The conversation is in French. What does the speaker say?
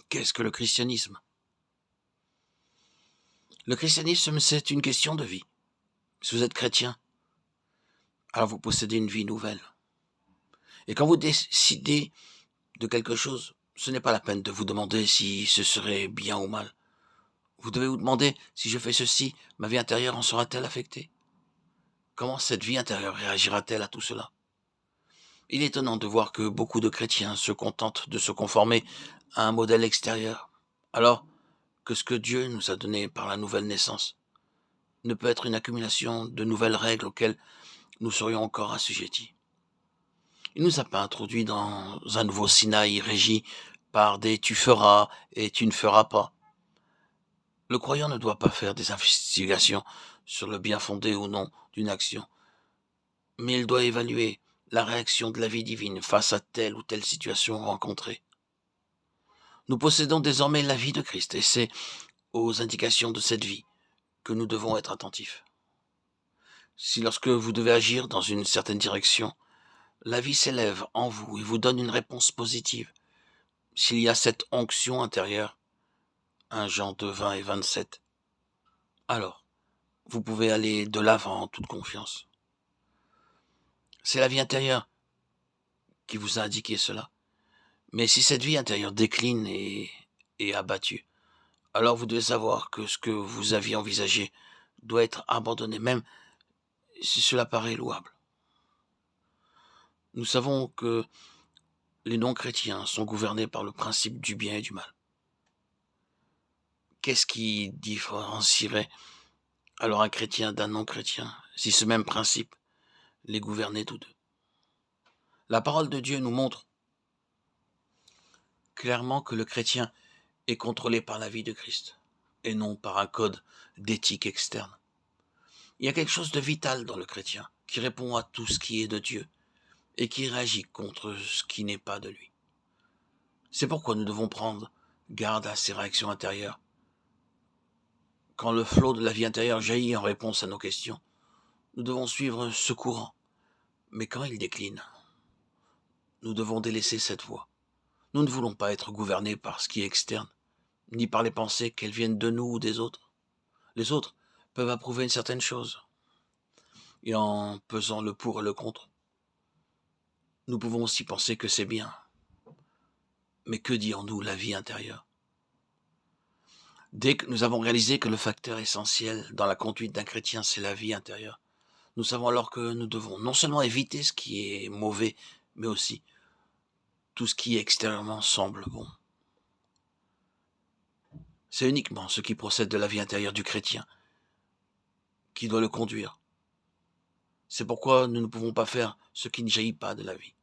Qu'est-ce que le christianisme? Le christianisme, c'est une question de vie. Si vous êtes chrétien, alors vous possédez une vie nouvelle. Et quand vous décidez de quelque chose, ce n'est pas la peine de vous demander si ce serait bien ou mal. Vous devez vous demander, si je fais ceci, ma vie intérieure en sera-t-elle affectée? Comment cette vie intérieure réagira-t-elle à tout cela? Il est étonnant de voir que beaucoup de chrétiens se contentent de se conformer à un modèle extérieur, alors que ce que Dieu nous a donné par la nouvelle naissance ne peut être une accumulation de nouvelles règles auxquelles nous serions encore assujettis. Il nous a pas introduits dans un nouveau Sinaï régi par des tu feras et tu ne feras pas. Le croyant ne doit pas faire des investigations sur le bien fondé ou non d'une action, mais il doit évaluer la réaction de la vie divine face à telle ou telle situation rencontrée. Nous possédons désormais la vie de Christ et c'est aux indications de cette vie que nous devons être attentifs. Si lorsque vous devez agir dans une certaine direction, la vie s'élève en vous et vous donne une réponse positive, s'il y a cette onction intérieure, 1 Jean 2, 20 et 27, alors vous pouvez aller de l'avant en toute confiance. C'est la vie intérieure qui vous a indiqué cela. Mais si cette vie intérieure décline et est abattue, alors vous devez savoir que ce que vous aviez envisagé doit être abandonné, même si cela paraît louable. Nous savons que les non-chrétiens sont gouvernés par le principe du bien et du mal. Qu'est-ce qui différencierait alors un chrétien d'un non-chrétien si ce même principe les gouvernait tous deux? La parole de Dieu nous montre clairement que le chrétien est contrôlé par la vie de Christ et non par un code d'éthique externe. Il y a quelque chose de vital dans le chrétien qui répond à tout ce qui est de Dieu et qui réagit contre ce qui n'est pas de lui. C'est pourquoi nous devons prendre garde à ces réactions intérieures. Quand le flot de la vie intérieure jaillit en réponse à nos questions, nous devons suivre ce courant. Mais quand il décline, nous devons délaisser cette voie. Nous ne voulons pas être gouvernés par ce qui est externe, ni par les pensées, qu'elles viennent de nous ou des autres. Les autres peuvent approuver une certaine chose, et en pesant le pour et le contre, nous pouvons aussi penser que c'est bien. Mais que dit en nous la vie intérieure? Dès que nous avons réalisé que le facteur essentiel dans la conduite d'un chrétien, c'est la vie intérieure, nous savons alors que nous devons non seulement éviter ce qui est mauvais, mais aussi tout ce qui extérieurement semble bon. C'est uniquement ce qui procède de la vie intérieure du chrétien qui doit le conduire. C'est pourquoi nous ne pouvons pas faire ce qui ne jaillit pas de la vie.